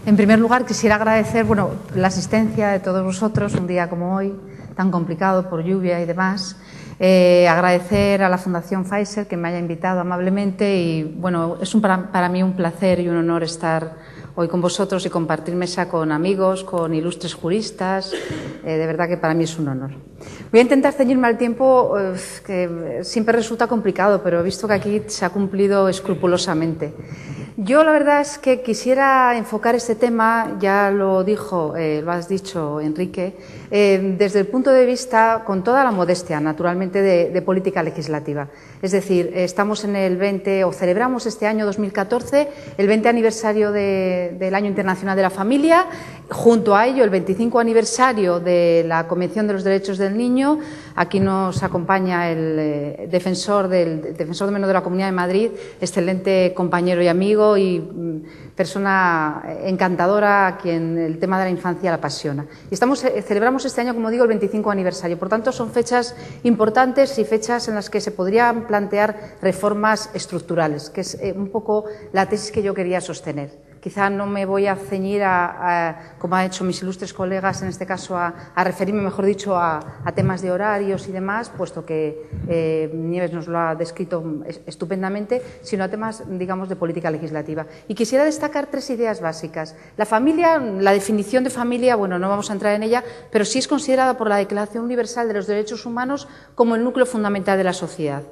En primer lugar, quisiera agradecer la asistencia de todos vosotros un día como hoy, tan complicado por lluvia y demás. Agradecer a la Fundación Pfizer que me haya invitado amablemente y es para mí un placer y un honor estar hoy con vosotros y compartir mesa con amigos, con ilustres juristas. De verdad que para mí es un honor. Voy a intentar ceñirme al tiempo, que siempre resulta complicado, pero he visto que aquí se ha cumplido escrupulosamente. Yo la verdad es que quisiera enfocar este tema, ya lo has dicho Enrique, desde el punto de vista, con toda la modestia naturalmente, de política legislativa. Es decir, estamos en el 20, o celebramos este año 2014, el 20 aniversario del Año Internacional de la Familia, junto a ello el 25 aniversario de la Convención de los Derechos del Niño. Aquí nos acompaña el defensor de menor de la Comunidad de Madrid, excelente compañero y amigo y persona encantadora a quien el tema de la infancia le apasiona. Y celebramos este año, como digo, el 25 aniversario. Por tanto, son fechas importantes y fechas en las que se podrían plantear reformas estructurales, que es un poco la tesis que yo quería sostener. Quizá no me voy a ceñir como han hecho mis ilustres colegas, en este caso a referirme, mejor dicho, a temas de horarios y demás, puesto que Nieves nos lo ha descrito estupendamente, sino a temas, digamos, de política legislativa. Y quisiera destacar tres ideas básicas. La familia, la definición de familia, no vamos a entrar en ella, pero sí es considerada por la Declaración Universal de los Derechos Humanos como el núcleo fundamental de la sociedad.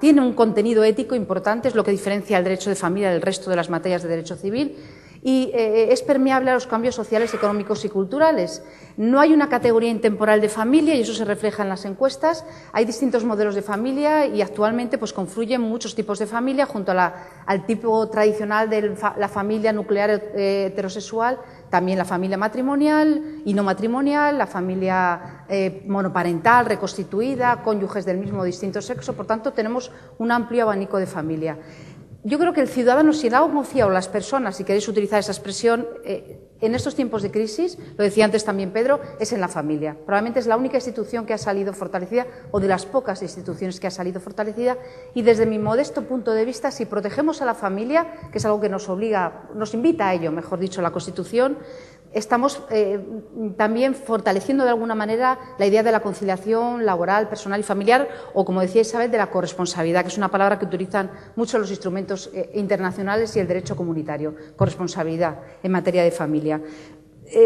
Tiene un contenido ético importante, es lo que diferencia el derecho de familia del resto de las materias de derecho civil, y es permeable a los cambios sociales, económicos y culturales. No hay una categoría intemporal de familia y eso se refleja en las encuestas. Hay distintos modelos de familia y actualmente confluyen muchos tipos de familia junto al tipo tradicional de la familia nuclear heterosexual, también la familia matrimonial y no matrimonial, la familia monoparental, reconstituida, cónyuges del mismo o distinto sexo. Por tanto, tenemos un amplio abanico de familia. Yo creo que el ciudadano, si el agua confía o las personas, si queréis utilizar esa expresión, en estos tiempos de crisis, lo decía antes también Pedro, es en la familia. Probablemente es la única institución que ha salido fortalecida o de las pocas instituciones que ha salido fortalecida y desde mi modesto punto de vista, si protegemos a la familia, que es algo que nos invita a ello, mejor dicho, la Constitución, estamos también fortaleciendo de alguna manera la idea de la conciliación laboral, personal y familiar, o como decía Isabel, de la corresponsabilidad, que es una palabra que utilizan muchos los instrumentos internacionales y el derecho comunitario, corresponsabilidad en materia de familia.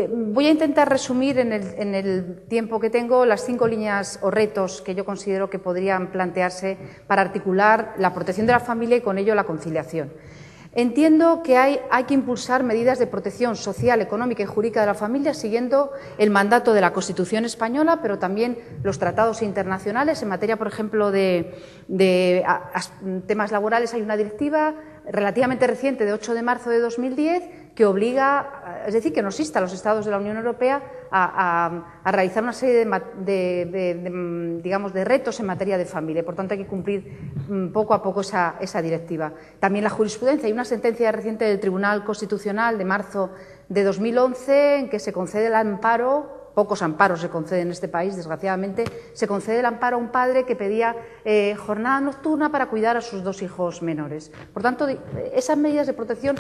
Voy a intentar resumir en el tiempo que tengo las 5 líneas o retos que yo considero que podrían plantearse para articular la protección de la familia y con ello la conciliación. Entiendo que hay que impulsar medidas de protección social, económica y jurídica de la familia siguiendo el mandato de la Constitución española, pero también los tratados internacionales. En materia, por ejemplo, de temas laborales hay una directiva relativamente reciente de 8 de marzo de 2010 que obliga, es decir, que nos insta a los Estados de la Unión Europea a realizar una serie de retos en materia de familia. Por tanto, hay que cumplir poco a poco esa directiva. También la jurisprudencia. Hay una sentencia reciente del Tribunal Constitucional de marzo de 2011 en que se concede el amparo. Pocos amparos se conceden en este país, desgraciadamente. Se concede el amparo a un padre que pedía jornada nocturna para cuidar a sus 2 hijos menores. Por tanto, esas medidas de protección,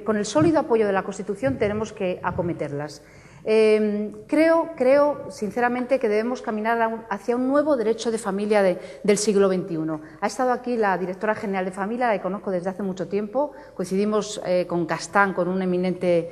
con el sólido apoyo de la Constitución, tenemos que acometerlas. Creo, sinceramente, que debemos caminar hacia un nuevo derecho de familia del siglo XXI. Ha estado aquí la directora general de familia, la conozco desde hace mucho tiempo. Coincidimos con Castán, con un eminente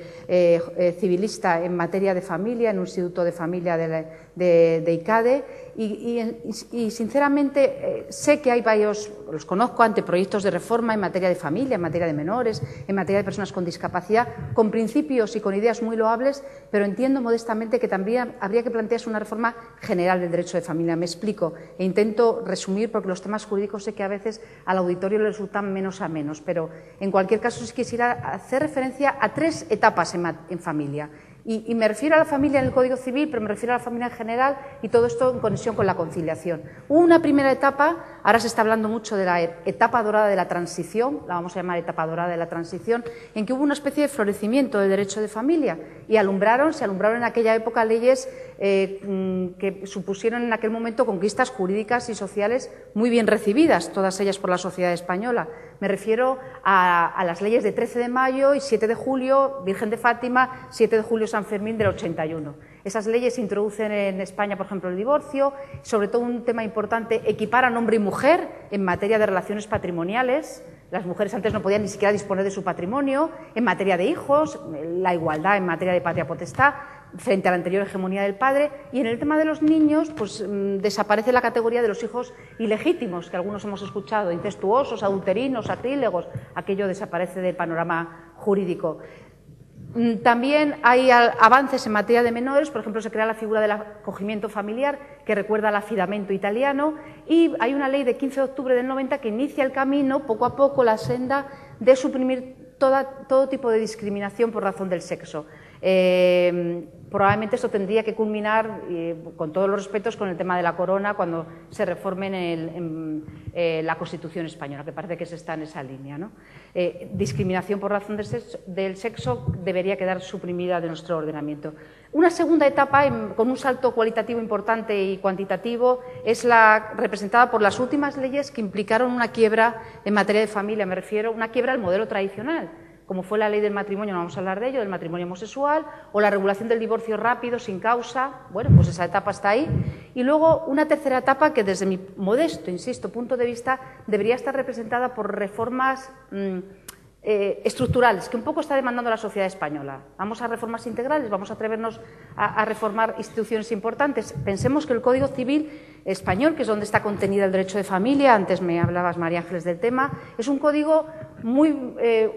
civilista en materia de familia, en un instituto de familia de ICADE. Y sinceramente, sé que hay varios, los conozco, anteproyectos de reforma en materia de familia, en materia de menores, en materia de personas con discapacidad, con principios y con ideas muy loables, pero entiendo modestamente que también habría que plantearse una reforma general del derecho de familia. Me explico e intento resumir porque los temas jurídicos sé que a veces al auditorio le resultan menos a menos, pero en cualquier caso sí quisiera hacer referencia a 3 etapas en familia. Y me refiero a la familia en el Código Civil, pero me refiero a la familia en general y todo esto en conexión con la conciliación. Hubo una primera etapa, ahora se está hablando mucho de la etapa dorada de la transición, la vamos a llamar etapa dorada de la transición, en que hubo una especie de florecimiento del derecho de familia y se alumbraron en aquella época leyes que supusieron en aquel momento conquistas jurídicas y sociales muy bien recibidas, todas ellas por la sociedad española. Me refiero a las leyes de 13 de mayo y 7 de julio, Virgen de Fátima, 7 de julio San Fermín del 81. Esas leyes introducen en España, por ejemplo, el divorcio, sobre todo un tema importante, equiparan hombre y mujer en materia de relaciones patrimoniales. Las mujeres antes no podían ni siquiera disponer de su patrimonio, en materia de hijos, la igualdad en materia de patria potestad, frente a la anterior hegemonía del padre, y en el tema de los niños, pues desaparece la categoría de los hijos ilegítimos, que algunos hemos escuchado, incestuosos, adulterinos, sacrílegos, aquello desaparece del panorama jurídico. También hay avances en materia de menores, por ejemplo, se crea la figura del acogimiento familiar, que recuerda al afidamento italiano, y hay una ley de 15 de octubre del 90 que inicia el camino, poco a poco, la senda de suprimir todo tipo de discriminación por razón del sexo. Probablemente esto tendría que culminar, con todos los respetos, con el tema de la corona, cuando se reforme la Constitución española, que parece que se está en esa línea, ¿no? Discriminación por razón del sexo debería quedar suprimida de nuestro ordenamiento. Una segunda etapa, con un salto cualitativo importante y cuantitativo, es la representada por las últimas leyes que implicaron una quiebra en materia de familia. Me refiero a una quiebra al modelo tradicional, como fue la ley del matrimonio, no vamos a hablar de ello, del matrimonio homosexual, o la regulación del divorcio rápido, sin causa. Bueno, pues esa etapa está ahí. Y luego una tercera etapa que, desde mi modesto, insisto, punto de vista, debería estar representada por reformas estructurales, que un poco está demandando la sociedad española. Vamos a reformas integrales, vamos a atrevernos a reformar instituciones importantes. Pensemos que el Código Civil español, que es donde está contenida el derecho de familia, antes me hablabas, María Ángeles, del tema, es un código muy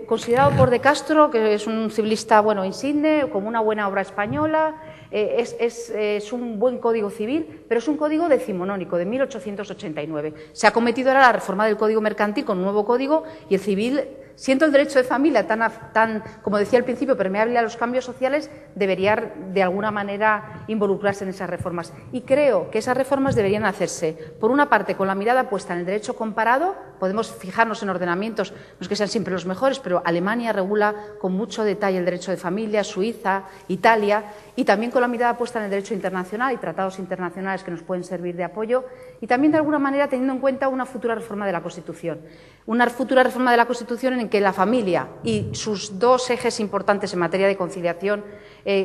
considerado por De Castro, que es un civilista insigne, como una buena obra española. Es un buen código civil, pero es un código decimonónico, de 1889. Se ha cometido ahora la reforma del Código Mercantil con un nuevo código, y el civil, siendo el derecho de familia tan, como decía al principio, permeable a los cambios sociales, debería de alguna manera involucrarse en esas reformas. Y creo que esas reformas deberían hacerse, por una parte, con la mirada puesta en el derecho comparado. Podemos fijarnos en ordenamientos, no es que sean siempre los mejores, pero Alemania regula con mucho detalle el derecho de familia, Suiza, Italia, y también con la mirada puesta en el derecho internacional y tratados internacionales que nos pueden servir de apoyo, y también de alguna manera teniendo en cuenta una futura reforma de la Constitución. Una futura reforma de la Constitución en que la familia y sus dos ejes importantes en materia de conciliación,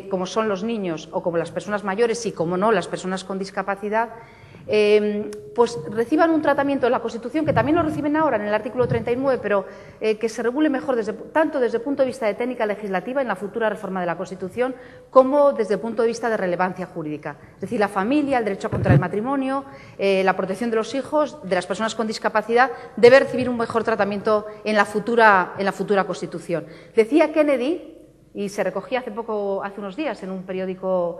como son los niños o como las personas mayores y, como no, las personas con discapacidad, pues reciban un tratamiento en la Constitución, que también lo reciben ahora en el artículo 39, pero que se regule mejor tanto desde el punto de vista de técnica legislativa en la futura reforma de la Constitución, como desde el punto de vista de relevancia jurídica. Es decir, la familia, el derecho contra el matrimonio, la protección de los hijos, de las personas con discapacidad, debe recibir un mejor tratamiento en la futura Constitución. Decía Kennedy, y se recogía hace unos días en un periódico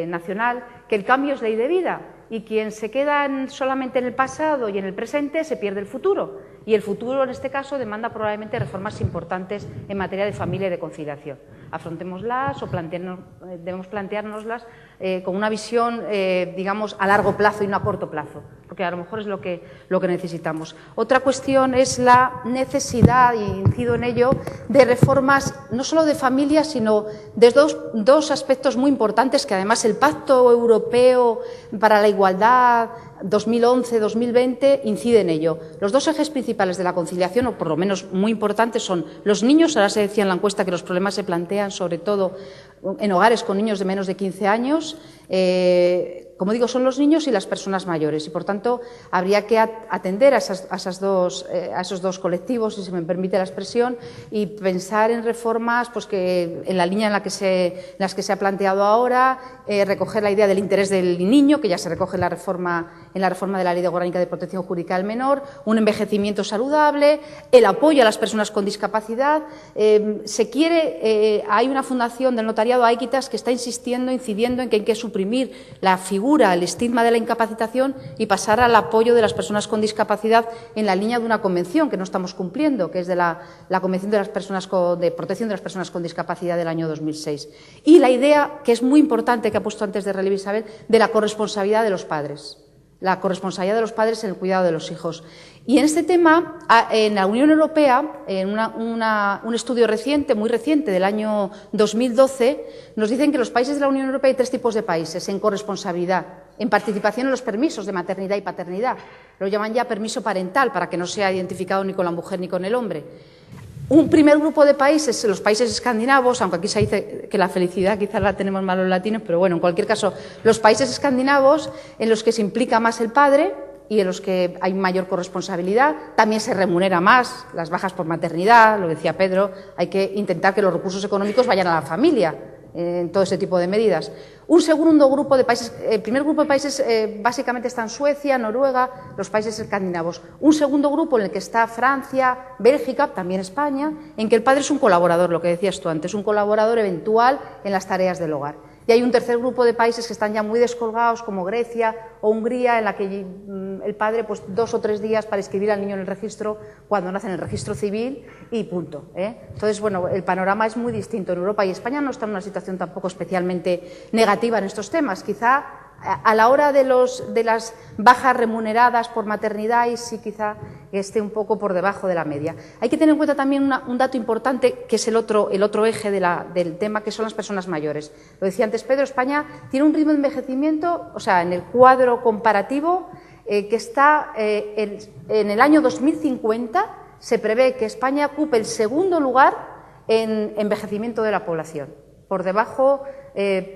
nacional, que el cambio es ley de vida, y quien se queda solamente en el pasado y en el presente se pierde el futuro. Y el futuro, en este caso, demanda probablemente reformas importantes en materia de familia y de conciliación. Afrontémoslas o debemos planteárnoslas con una visión, digamos, a largo plazo y no a corto plazo, porque a lo mejor es lo que necesitamos. Otra cuestión es la necesidad, y incido en ello, de reformas no solo de familia, sino de dos aspectos muy importantes que además el Pacto Europeo para la Igualdad 2011-2020 incide en ello. Los dos ejes principales de la conciliación, o por lo menos muy importantes, son los niños. Ahora se decía en la encuesta que los problemas se plantean sobre todo en hogares con niños de menos de 15 años. Como digo, son los niños y las personas mayores, y por tanto habría que atender a esos dos colectivos, si se me permite la expresión, y pensar en reformas pues que en la línea en las que se ha planteado ahora, recoger la idea del interés del niño, que ya se recoge en la reforma en la reforma de la Ley Orgánica de Protección Jurídica del Menor, un envejecimiento saludable, el apoyo a las personas con discapacidad. Hay una fundación del notariado Aikitas que está incidiendo en que hay que suprimir la figura, el estigma de la incapacitación y pasar al apoyo de las personas con discapacidad en la línea de una convención que no estamos cumpliendo, que es de la Convención de Protección de las Personas con Discapacidad del año 2006. Y la idea, que es muy importante, que ha puesto antes de relieve Isabel, de la corresponsabilidad de los padres. La corresponsabilidad de los padres en el cuidado de los hijos. Y en este tema, en la Unión Europea, en un estudio reciente, muy reciente, del año 2012, nos dicen que los países de la Unión Europea hay 3 tipos de países en corresponsabilidad, en participación en los permisos de maternidad y paternidad. Lo llaman ya permiso parental, para que no sea identificado ni con la mujer ni con el hombre. Un primer grupo de países, los países escandinavos, aunque aquí se dice que la felicidad quizás la tenemos más los latinos, pero bueno, en cualquier caso, los países escandinavos en los que se implica más el padre y en los que hay mayor corresponsabilidad, también se remunera más las bajas por maternidad, lo decía Pedro, hay que intentar que los recursos económicos vayan a la familia en todo ese tipo de medidas. Un segundo grupo de países, el primer grupo de países básicamente están Suecia, Noruega, los países escandinavos. Un segundo grupo en el que está Francia, Bélgica, también España, en que el padre es un colaborador, lo que decías tú antes, un colaborador eventual en las tareas del hogar. Y hay un tercer grupo de países que están ya muy descolgados, como Grecia o Hungría, en la que el padre, pues 2 o 3 días para inscribir al niño en el registro, cuando nace en el registro civil, y punto. Entonces, bueno, el panorama es muy distinto en Europa, y España no está en una situación tampoco especialmente negativa en estos temas. Quizá a la hora de las bajas remuneradas por maternidad, y sí quizá esté un poco por debajo de la media. Hay que tener en cuenta también un dato importante, que es el otro eje del tema, que son las personas mayores. Lo decía antes Pedro, España tiene un ritmo de envejecimiento, o sea, en el cuadro comparativo, que está en el año 2050, se prevé que España ocupe el segundo lugar en envejecimiento de la población, por debajo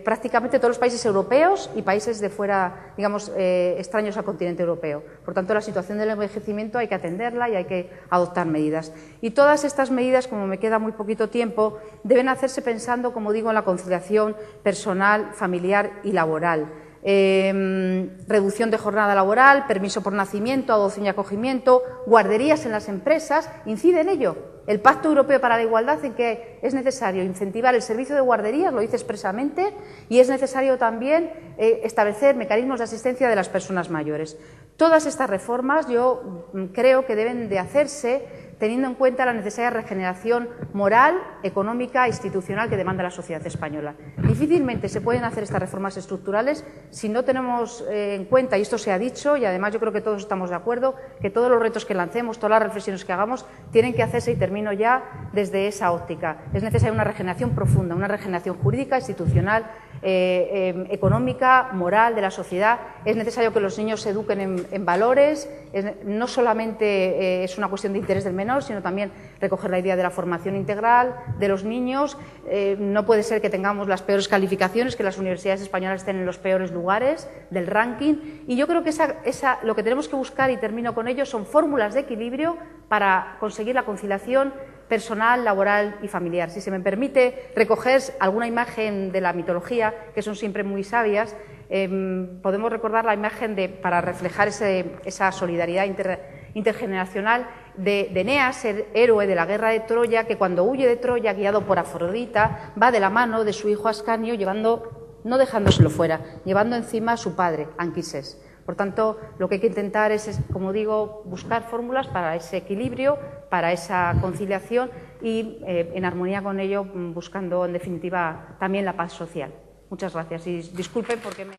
prácticamente todos los países europeos y países de fuera, digamos, extraños al continente europeo. Por tanto, la situación del envejecimiento hay que atenderla y hay que adoptar medidas. Y todas estas medidas, como me queda muy poquito tiempo, deben hacerse pensando, como digo, en la conciliación personal, familiar y laboral. Reducción de jornada laboral, permiso por nacimiento, adopción y acogimiento, guarderías en las empresas, incide en ello el Pacto Europeo para la Igualdad, en que es necesario incentivar el servicio de guarderías, lo dice expresamente, y es necesario también establecer mecanismos de asistencia de las personas mayores. Todas estas reformas yo creo que deben de hacerse teniendo en cuenta la necesaria regeneración moral, económica e institucional que demanda la sociedad española. Difícilmente se pueden hacer estas reformas estructurales si no tenemos en cuenta, y esto se ha dicho, y además yo creo que todos estamos de acuerdo, que todos los retos que lancemos, todas las reflexiones que hagamos, tienen que hacerse, y termino ya, desde esa óptica. Es necesaria una regeneración profunda, una regeneración jurídica, institucional, económica, moral de la sociedad. Es necesario que los niños se eduquen en valores. No solamente es una cuestión de interés del menor, sino también recoger la idea de la formación integral de los niños. No puede ser que tengamos las peores calificaciones, que las universidades españolas estén en los peores lugares del ranking. Y yo creo que lo que tenemos que buscar, y termino con ello, son fórmulas de equilibrio para conseguir la conciliación personal, laboral y familiar. Si se me permite recoger alguna imagen de la mitología, que son siempre muy sabias, podemos recordar la imagen para reflejar esa solidaridad intergeneracional de Eneas, el héroe de la guerra de Troya, que cuando huye de Troya, guiado por Afrodita, va de la mano de su hijo Ascanio, no dejándoselo fuera, llevando encima a su padre, Anquises. Por tanto, lo que hay que intentar es, como digo, buscar fórmulas para ese equilibrio, para esa conciliación y, en armonía con ello, buscando, en definitiva, también la paz social. Muchas gracias y disculpen porque